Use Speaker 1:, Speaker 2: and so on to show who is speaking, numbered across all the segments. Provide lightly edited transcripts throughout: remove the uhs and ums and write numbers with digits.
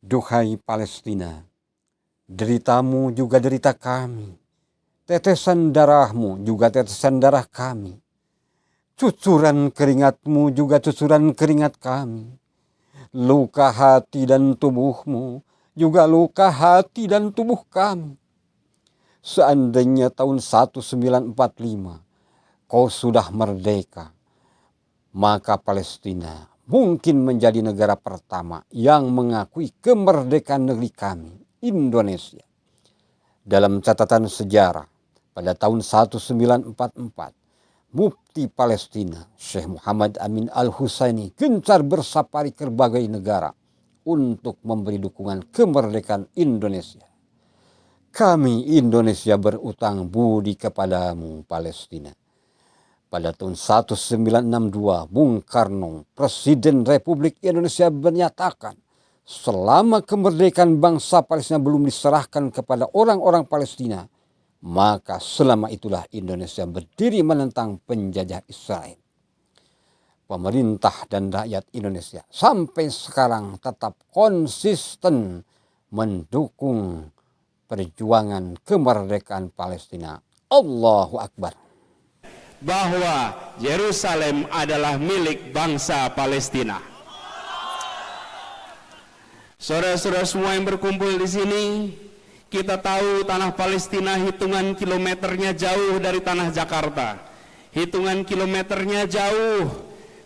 Speaker 1: Duhai Palestina, deritamu juga derita kami, tetesan darahmu juga tetesan darah kami, cucuran keringatmu juga cucuran keringat kami, luka hati dan tubuhmu juga luka hati dan tubuh kami. Seandainya tahun 1945 kau sudah merdeka, maka Palestina mungkin menjadi negara pertama yang mengakui kemerdekaan negeri kami, Indonesia. Dalam catatan sejarah, pada tahun 1944, Mufti Palestina, Syekh Muhammad Amin Al-Husaini gencar bersafari ke berbagai negara untuk memberi dukungan kemerdekaan Indonesia. Kami Indonesia berutang budi kepadamu Palestina. Pada tahun 1962, Bung Karno, Presiden Republik Indonesia menyatakan, selama kemerdekaan bangsa Palestina belum diserahkan kepada orang-orang Palestina, maka selama itulah Indonesia berdiri menentang penjajah Israel. Pemerintah dan rakyat Indonesia sampai sekarang tetap konsisten mendukung perjuangan kemerdekaan Palestina. Allahu Akbar.
Speaker 2: Bahwa Yerusalem adalah milik bangsa Palestina. Saudara-saudara semua yang berkumpul di sini, kita tahu tanah Palestina hitungan kilometernya jauh dari tanah Jakarta, hitungan kilometernya jauh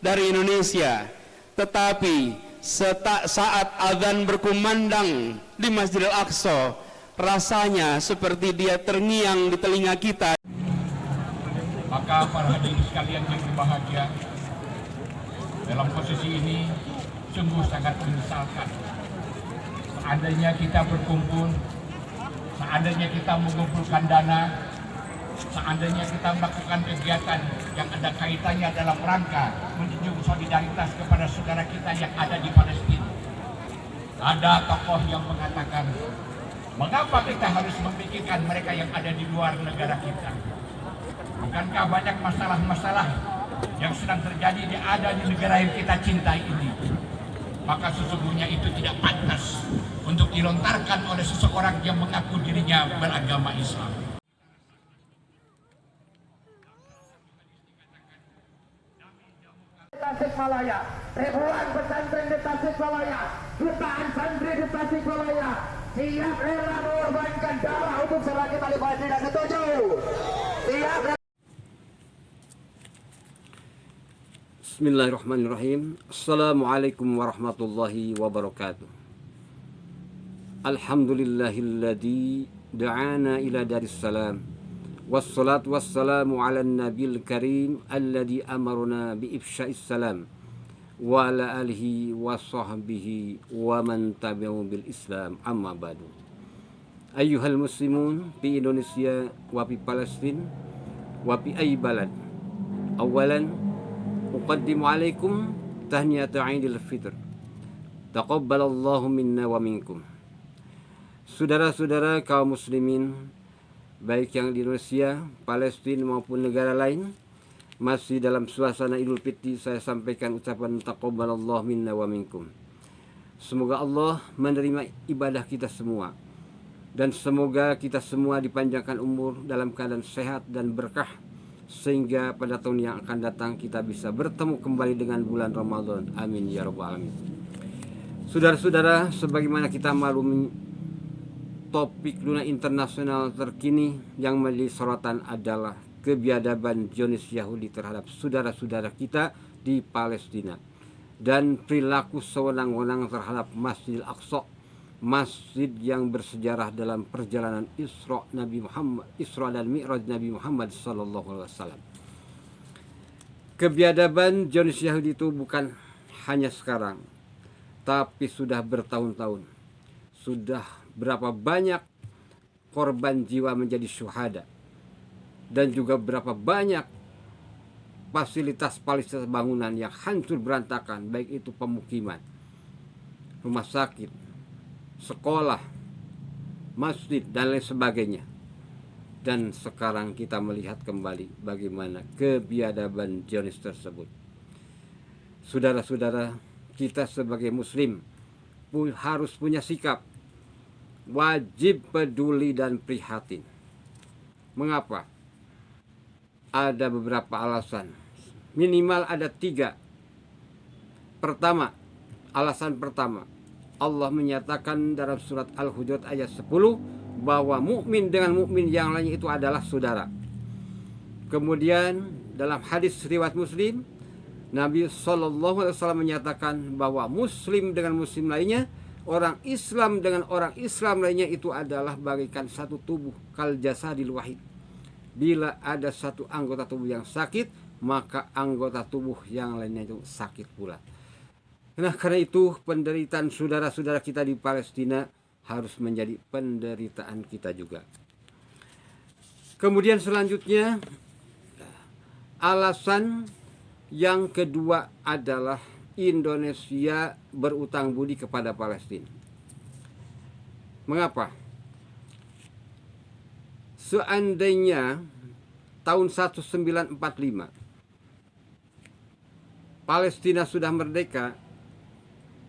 Speaker 2: dari Indonesia. Tetapi saat azan berkumandang di Masjidil Aqsa, rasanya seperti dia terngiang di telinga kita.
Speaker 3: Maka para hadirin sekalian yang berbahagia, dalam posisi ini sungguh sangat menyesalkan. Seandainya kita berkumpul, seandainya kita mengumpulkan dana, seandainya kita melakukan kegiatan yang ada kaitannya dalam rangka menjunjung solidaritas kepada saudara kita yang ada di Palestina. Ada tokoh yang mengatakan, mengapa kita harus memikirkan mereka yang ada di luar negara kita? Bukankah banyak masalah-masalah yang sedang terjadi ada di negara yang kita cintai ini? Maka sesungguhnya itu tidak pantas untuk dilontarkan oleh seseorang yang mengaku dirinya beragama Islam.
Speaker 4: Tasikmalaya, ribuan pesantren di Tasikmalaya, jutaan santri di Tasikmalaya siap rela mengorbankan darah untuk saudara kita di Palestina. Setuju? Siap.
Speaker 1: Bismillahirrahmanirrahim. Assalamualaikum warahmatullahi wabarakatuh. Alhamdulillahilladzi da'ana ila daris salam. Wassalatu wassalamu ala nabil karim alladzi amarna bi ifsya'is salam wa ala alihi wa sahbihi wa man tabi'u bil islam, amma ba'du. Ayyuhal muslimun fi Indonesia wa fi Palestin wa fi ay balad. Awalan uqaddimu alaikum tahniyata Aidil Fitr. Taqabbalallahu minna wa minkum. Saudara-saudara kaum muslimin, baik yang di Indonesia, Palestina maupun negara lain, masih dalam suasana Idul Fitri, saya sampaikan ucapan taqabbalallahu minna wa minkum. Semoga Allah menerima ibadah kita semua, dan semoga kita semua dipanjangkan umur dalam keadaan sehat dan berkah, sehingga pada tahun yang akan datang kita bisa bertemu kembali dengan bulan Ramadan. Amin ya rabbal alamin. Saudara-saudara, sebagaimana kita maklum, topik dunia internasional terkini yang menjadi sorotan adalah kebiadaban Zionis Yahudi terhadap saudara-saudara kita di Palestina dan perilaku sewenang-wenang terhadap Masjidil Aqsa, masjid yang bersejarah dalam perjalanan Isra dan Mi'raj Nabi Muhammad sallallahu alaihi wasallam. Kebiadaban Zionis Yahudi itu bukan hanya sekarang, tapi sudah bertahun-tahun. Sudah berapa banyak korban jiwa menjadi syuhada, dan juga berapa banyak fasilitas bangunan yang hancur berantakan, baik itu pemukiman, rumah sakit, sekolah, masjid, dan lain sebagainya. Dan sekarang kita melihat kembali bagaimana kebiadaban Zionis tersebut. Saudara-saudara, kita sebagai muslim harus punya sikap wajib peduli dan prihatin. Mengapa? Ada beberapa alasan. Minimal ada 3. Pertama, alasan pertama, Allah menyatakan dalam surat Al-Hujurat ayat 10 bahwa mukmin dengan mukmin yang lain itu adalah saudara. Kemudian dalam hadis riwayat Muslim, Nabi SAW menyatakan bahwa muslim dengan muslim lainnya, orang Islam dengan orang Islam lainnya itu adalah bagaikan satu tubuh, kal jasadil wahid. Bila ada satu anggota tubuh yang sakit, maka anggota tubuh yang lainnya itu sakit pula. Nah, karena itu penderitaan saudara-saudara kita di Palestina harus menjadi penderitaan kita juga. Kemudian selanjutnya, alasan yang kedua adalah Indonesia berutang budi kepada Palestina. Mengapa? Seandainya tahun 1945 Palestina sudah merdeka,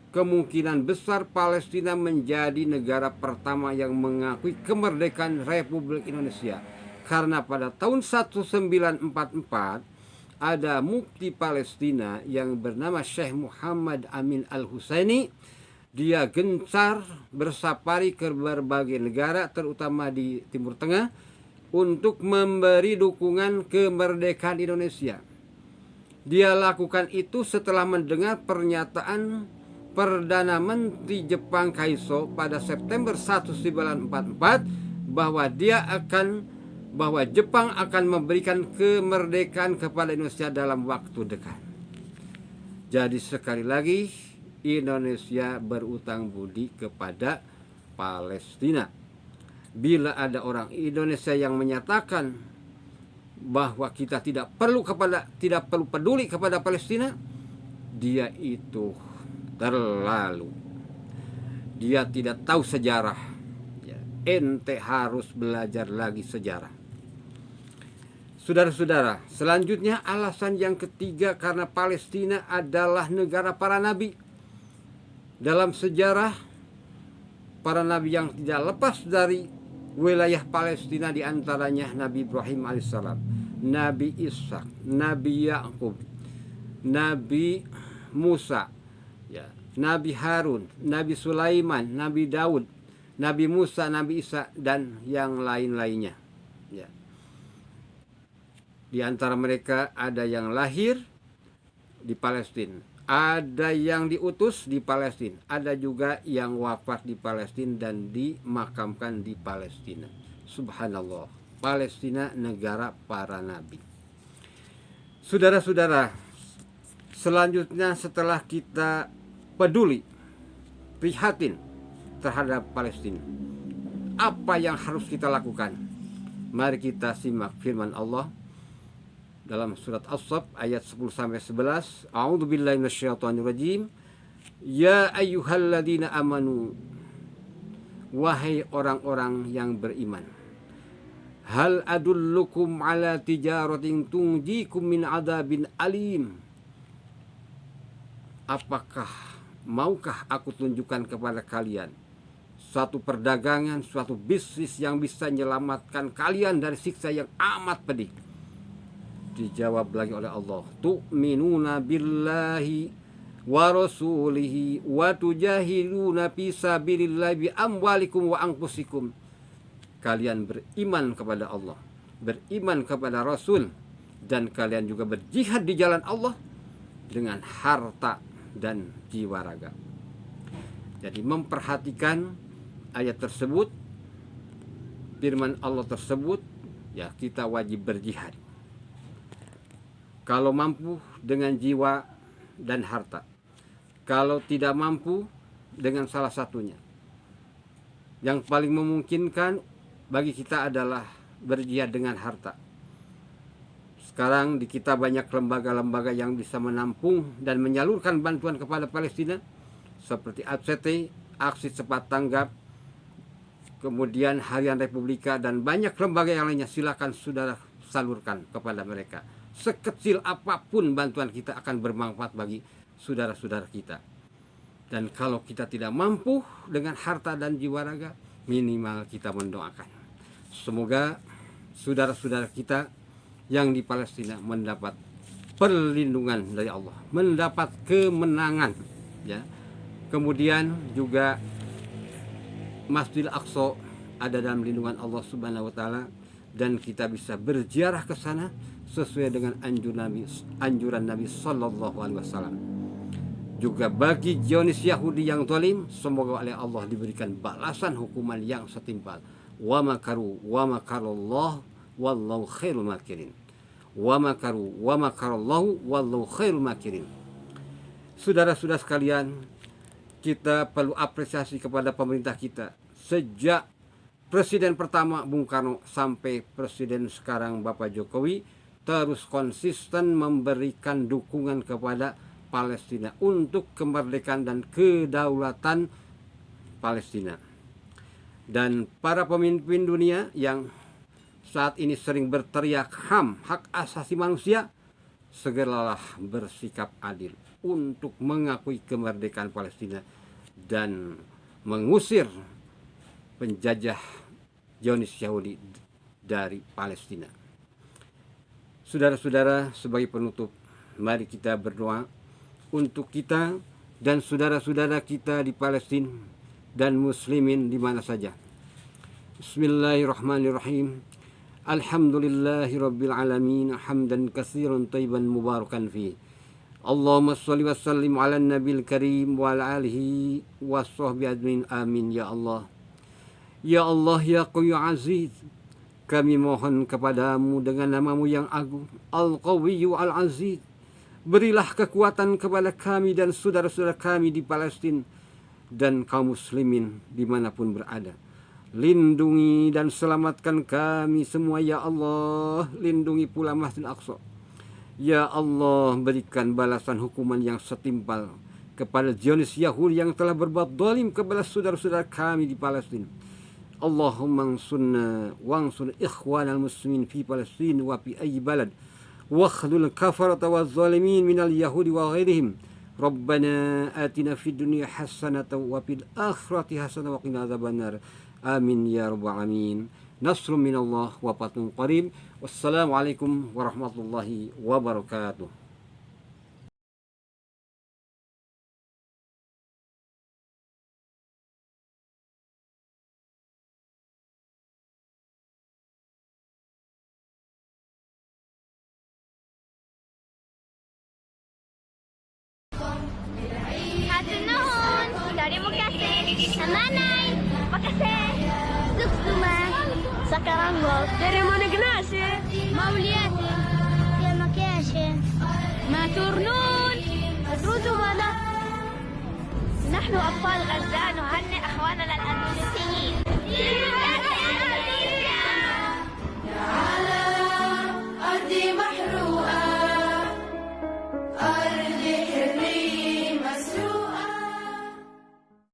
Speaker 1: kemungkinan besar Palestina menjadi negara pertama yang mengakui kemerdekaan Republik Indonesia. Karena pada tahun 1944 ada mufti Palestina yang bernama Syekh Muhammad Amin Al-Husaini. Dia gencar bersafari ke berbagai negara, terutama di Timur Tengah, untuk memberi dukungan kemerdekaan Indonesia. Dia lakukan itu setelah mendengar pernyataan Perdana Menteri Jepang Kaiso pada September 1944 bahwa Jepang akan memberikan kemerdekaan kepada Indonesia dalam waktu dekat. Jadi sekali lagi, Indonesia berutang budi kepada Palestina. Bila ada orang Indonesia yang menyatakan bahwa kita tidak perlu peduli kepada Palestina, dia itu terlalu. Dia tidak tahu sejarah. Ente harus belajar lagi sejarah. Saudara-saudara, selanjutnya alasan yang ketiga karena Palestina adalah negara para nabi. Dalam sejarah, para nabi yang tidak lepas dari wilayah Palestina diantaranya Nabi Ibrahim alaihissalam, Nabi Ishak, Nabi Yakub, Nabi Musa, Nabi Harun, Nabi Sulaiman, Nabi Daud, Nabi Musa, Nabi Isa, dan yang lain-lainnya. Di antara mereka ada yang lahir di Palestina, ada yang diutus di Palestina, ada juga yang wafat di Palestina dan dimakamkan di Palestina. Subhanallah, Palestina negara para nabi. Saudara-saudara, selanjutnya setelah kita peduli, prihatin terhadap Palestina, apa yang harus kita lakukan? Mari kita simak firman Allah dalam surat As-Saff ayat 10-11. A'udzubillahi minasyaitonirrajim. Ya ayyuhalladzina amanu, wahai orang-orang yang beriman, hal adullukum ala tijaratin tunjikum min adabin alim. Maukah aku tunjukkan kepada kalian suatu perdagangan, suatu bisnis yang bisa menyelamatkan kalian dari siksa yang amat pedih? Dijawab lagi oleh Allah, tu'minuna billahi wa rasulihi wa tujahiduna fi sabilillahi bi amwalikum wa anfusikum. Kalian beriman kepada Allah, beriman kepada Rasul, dan kalian juga berjihad di jalan Allah dengan harta dan jiwa raga. Jadi memperhatikan ayat tersebut, firman Allah tersebut, ya kita wajib berjihad. Kalau mampu dengan jiwa dan harta. Kalau tidak mampu dengan salah satunya. Yang paling memungkinkan bagi kita adalah berjihad dengan harta. Sekarang di kita banyak lembaga-lembaga yang bisa menampung dan menyalurkan bantuan kepada Palestina. Seperti ACT, Aksi Cepat Tanggap, kemudian Harian Republika, dan banyak lembaga yang lainnya. Silakan saudara salurkan kepada mereka. Sekecil apapun bantuan kita akan bermanfaat bagi saudara-saudara kita. Dan kalau kita tidak mampu dengan harta dan jiwa raga, minimal kita mendoakan. Semoga saudara-saudara kita yang di Palestina mendapat perlindungan dari Allah, mendapat kemenangan, ya. Kemudian juga Masjidil Aqsa ada dalam lindungan Allah Subhanahu wa taala, dan kita bisa berziarah ke sana sesuai dengan anjuran Nabi sallallahu alaihi wasallam. Juga bagi Zionis Yahudi yang zalim, semoga oleh Allah diberikan balasan hukuman yang setimpal. Wa makaru wa makarallah wallahu khairul makirin. Wa makaru wa makarallahu wallahu khairul makirin. Saudara-saudara sekalian, kita perlu apresiasi kepada pemerintah kita. Sejak Presiden pertama Bung Karno sampai Presiden sekarang Bapak Jokowi terus konsisten memberikan dukungan kepada Palestina untuk kemerdekaan dan kedaulatan Palestina. Dan para pemimpin dunia yang saat ini sering berteriak HAM, hak asasi manusia, segeralah bersikap adil untuk mengakui kemerdekaan Palestina dan mengusir penjajah Zionis Yahudi dari Palestina. Saudara-saudara, sebagai penutup, mari kita berdoa untuk kita dan saudara-saudara kita di Palestina dan muslimin di mana saja. Bismillahirrahmanirrahim. Alhamdulillahirabbil alamin, hamdan katsiran thayyiban mubarakan fi. Allahumma shalli wa sallim ala nabiyil karim wa ala alihi washabbihi ajmain. Amin ya Allah. Ya Allah, ya Qawi Aziz, kami mohon kepadamu dengan namamu yang agung, Al-Qawiyyu Al-Aziz. Berilah kekuatan kepada kami dan saudara-saudara kami di Palestina dan kaum muslimin dimanapun berada. Lindungi dan selamatkan kami semua ya Allah. Lindungi pula Masjidil Aqsa. Ya Allah, berikan balasan hukuman yang setimpal kepada Zionis Yahudi yang telah berbuat zalim kepada saudara-saudara kami di Palestina. Allahumma ansurna wansur ikhwanal muslimin fi Palestina wa fi ayyi balad. واخذل الكفرة والظالمين من اليهود وغيرهم ربنا آتنا في الدنيا حسنة وفي الآخرة حسنة وقنا عذاب النار آمين يا رب العالمين. نصر من الله وفتح قريب. والسلام عليكم ورحمة الله وبركاته.
Speaker 5: Hatunahon, terima kasih. Amanay, makasih. Suksuma, sakaranggol. Terima kasih. Mauliati, terima kasih. Maturnun, أترد ماذا؟ نحن أطفال غزة